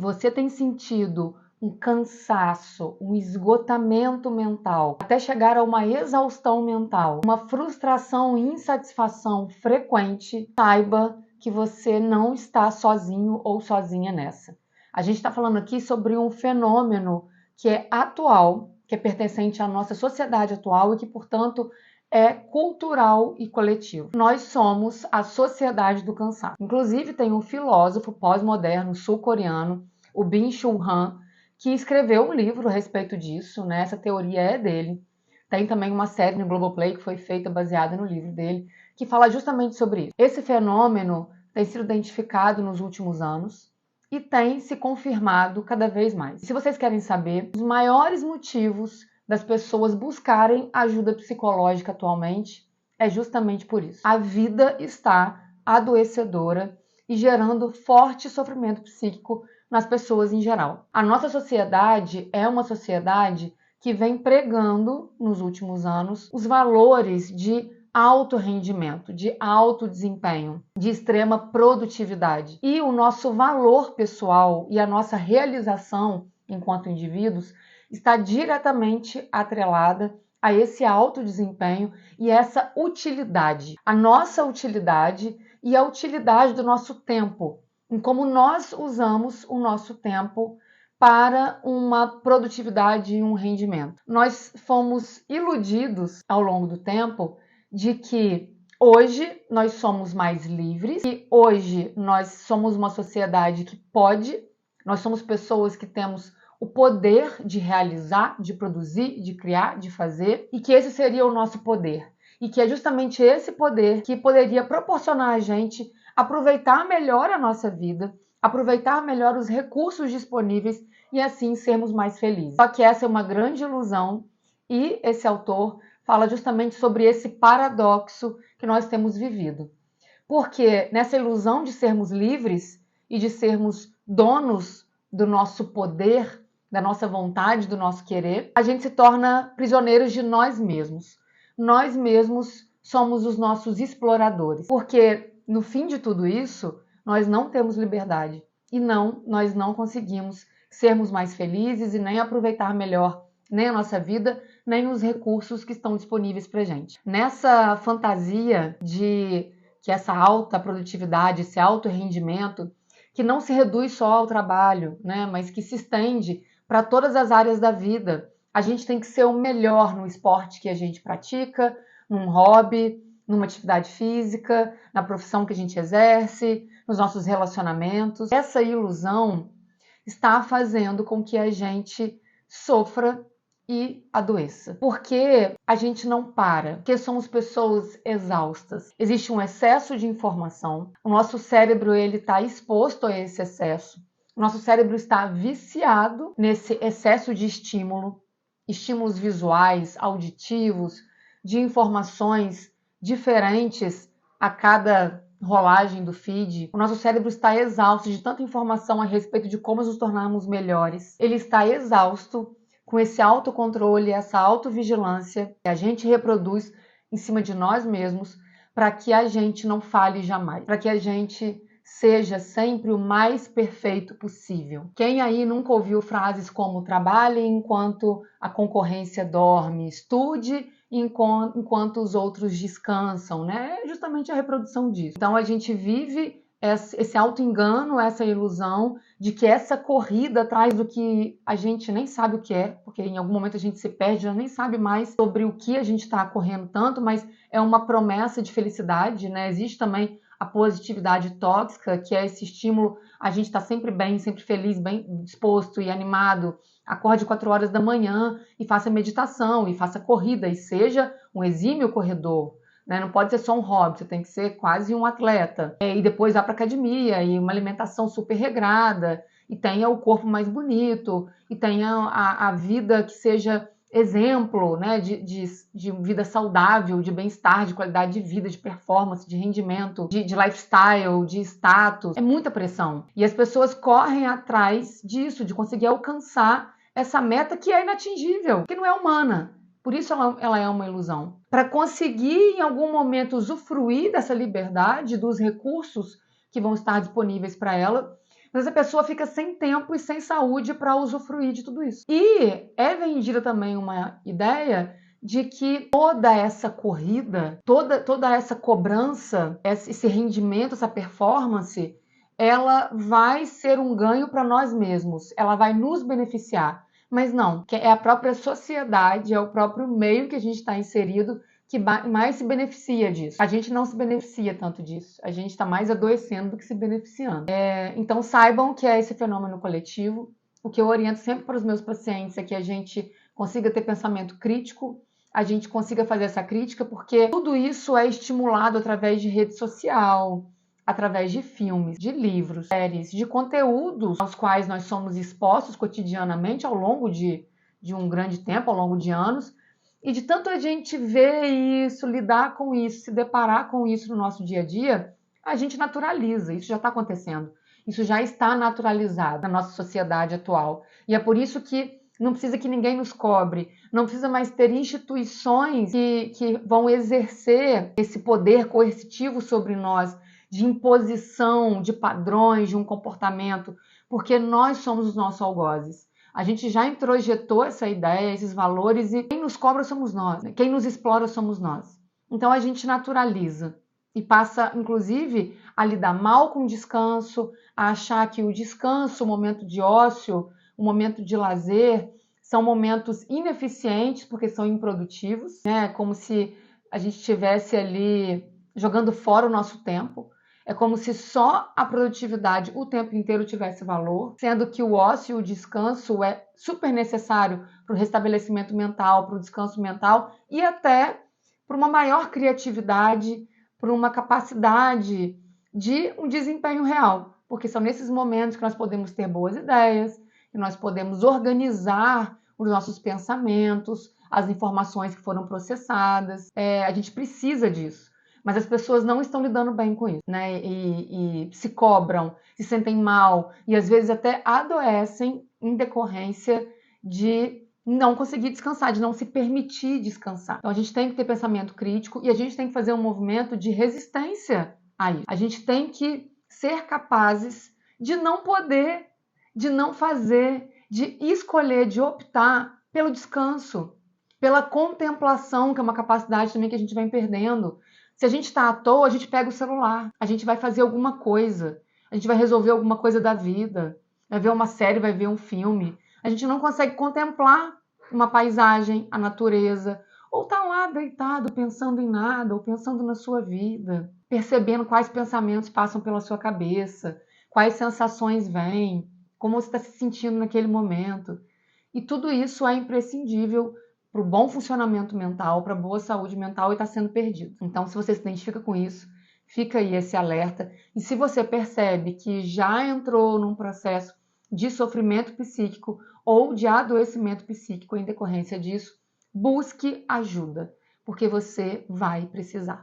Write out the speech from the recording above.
Você tem sentido um cansaço, um esgotamento mental, até chegar a uma exaustão mental, uma frustração e insatisfação frequente, saiba que você não está sozinho ou sozinha nessa. A gente está falando aqui sobre um fenômeno que é atual, que é pertencente à nossa sociedade atual e que, portanto, é cultural e coletivo. Nós somos a sociedade do cansaço. Inclusive, tem um filósofo pós-moderno sul-coreano, o Byung-Chul Han, que escreveu um livro a respeito disso, né? Essa teoria é dele. Tem também uma série no Globoplay que foi feita baseada no livro dele, que fala justamente sobre isso. Esse fenômeno tem sido identificado nos últimos anos e tem se confirmado cada vez mais. Se vocês querem saber os maiores motivos das pessoas buscarem ajuda psicológica atualmente, é justamente por isso. A vida está adoecedora e gerando forte sofrimento psíquico nas pessoas em geral. A nossa sociedade é uma sociedade que vem pregando, nos últimos anos, os valores de alto rendimento, de alto desempenho, de extrema produtividade. E o nosso valor pessoal e a nossa realização enquanto indivíduos está diretamente atrelada a esse alto desempenho e essa utilidade. A nossa utilidade e a utilidade do nosso tempo, em como nós usamos o nosso tempo para uma produtividade e um rendimento. Nós fomos iludidos ao longo do tempo de que hoje nós somos mais livres e hoje nós somos uma sociedade que pode, nós somos pessoas que temos o poder de realizar, de produzir, de criar, de fazer, e que esse seria o nosso poder. E que é justamente esse poder que poderia proporcionar a gente aproveitar melhor a nossa vida, aproveitar melhor os recursos disponíveis e assim sermos mais felizes. Só que essa é uma grande ilusão e esse autor fala justamente sobre esse paradoxo que nós temos vivido. Porque nessa ilusão de sermos livres e de sermos donos do nosso poder, da nossa vontade, do nosso querer, a gente se torna prisioneiros de nós mesmos. Nós mesmos somos os nossos exploradores. Porque no fim de tudo isso, nós não temos liberdade. E nós não conseguimos sermos mais felizes e nem aproveitar melhor nem a nossa vida, nem os recursos que estão disponíveis para a gente. Nessa fantasia de que essa alta produtividade, esse alto rendimento, que não se reduz só ao trabalho, né, mas que se estende para todas as áreas da vida. A gente tem que ser o melhor no esporte que a gente pratica, num hobby, numa atividade física, na profissão que a gente exerce, nos nossos relacionamentos. Essa ilusão está fazendo com que a gente sofra e adoeça. Porque a gente não para, porque somos pessoas exaustas. Existe um excesso de informação, o nosso cérebro está exposto a esse excesso. O nosso cérebro está viciado nesse excesso de estímulos visuais, auditivos, de informações diferentes a cada rolagem do feed. O nosso cérebro está exausto de tanta informação a respeito de como nos tornarmos melhores. Ele está exausto com esse autocontrole, essa autovigilância que a gente reproduz em cima de nós mesmos para que a gente não falhe jamais, para que a gente seja sempre o mais perfeito possível. Quem aí nunca ouviu frases como trabalhe enquanto a concorrência dorme, estude enquanto os outros descansam, né? É justamente a reprodução disso. Então a gente vive esse auto-engano, essa ilusão de que essa corrida atrás do que a gente nem sabe o que é, porque em algum momento a gente se perde, já nem sabe mais sobre o que a gente está correndo tanto, mas é uma promessa de felicidade, né? Existe também a positividade tóxica, que é esse estímulo, a gente está sempre bem, sempre feliz, bem disposto e animado. Acorde 4 horas da manhã e faça meditação, e faça corrida, e seja um exímio corredor. Não pode ser só um hobby, você tem que ser quase um atleta. E depois vá para academia, e uma alimentação super regrada, e tenha o corpo mais bonito, e tenha a vida que seja exemplo, né, de vida saudável, de bem-estar, de qualidade de vida, de performance, de rendimento, de lifestyle, de status. É muita pressão. E as pessoas correm atrás disso, de conseguir alcançar essa meta que é inatingível, que não é humana. Por isso ela é uma ilusão. Para conseguir, em algum momento, usufruir dessa liberdade, dos recursos que vão estar disponíveis para ela, Mas a pessoa fica sem tempo e sem saúde para usufruir de tudo isso. E é vendida também uma ideia de que toda essa corrida, toda essa cobrança, esse rendimento, essa performance, ela vai ser um ganho para nós mesmos, ela vai nos beneficiar. Mas não, que é a própria sociedade, é o próprio meio que a gente está inserido que mais se beneficia disso. A gente não se beneficia tanto disso. A gente está mais adoecendo do que se beneficiando. Então saibam que é esse fenômeno coletivo. O que eu oriento sempre para os meus pacientes é que a gente consiga ter pensamento crítico, a gente consiga fazer essa crítica, porque tudo isso é estimulado através de rede social, através de filmes, de livros, séries, de conteúdos aos quais nós somos expostos cotidianamente ao longo de um grande tempo, ao longo de anos. E de tanto a gente ver isso, lidar com isso, se deparar com isso no nosso dia a dia, a gente naturaliza. Isso já está acontecendo. Isso já está naturalizado na nossa sociedade atual. E é por isso que não precisa que ninguém nos cobre, não precisa mais ter instituições que vão exercer esse poder coercitivo sobre nós, de imposição de padrões, de um comportamento, porque nós somos os nossos algozes. A gente já introjetou essa ideia, esses valores, e quem nos cobra somos nós, né? Quem nos explora somos nós. Então a gente naturaliza e passa, inclusive, a lidar mal com o descanso, a achar que o descanso, o momento de ócio, o momento de lazer, são momentos ineficientes porque são improdutivos, né? Como se a gente estivesse ali jogando fora o nosso tempo. É como se só a produtividade o tempo inteiro tivesse valor, sendo que o ócio e o descanso é super necessário para o restabelecimento mental, para o descanso mental e até para uma maior criatividade, para uma capacidade de um desempenho real. Porque são nesses momentos que nós podemos ter boas ideias, que nós podemos organizar os nossos pensamentos, as informações que foram processadas. A gente precisa disso. Mas as pessoas não estão lidando bem com isso, né? E se cobram, se sentem mal e às vezes até adoecem em decorrência de não conseguir descansar, de não se permitir descansar. Então a gente tem que ter pensamento crítico e a gente tem que fazer um movimento de resistência a isso. A gente tem que ser capazes de não poder, de não fazer, de escolher, de optar pelo descanso, pela contemplação, que é uma capacidade também que a gente vem perdendo. Se a gente está à toa, a gente pega o celular, a gente vai fazer alguma coisa, a gente vai resolver alguma coisa da vida, vai ver uma série, vai ver um filme. A gente não consegue contemplar uma paisagem, a natureza, ou tá lá deitado pensando em nada, ou pensando na sua vida, percebendo quais pensamentos passam pela sua cabeça, quais sensações vêm, como você está se sentindo naquele momento. E tudo isso é imprescindível para o bom funcionamento mental, para a boa saúde mental e está sendo perdido. Então, se você se identifica com isso, fica aí esse alerta. E se você percebe que já entrou num processo de sofrimento psíquico ou de adoecimento psíquico em decorrência disso, busque ajuda, porque você vai precisar.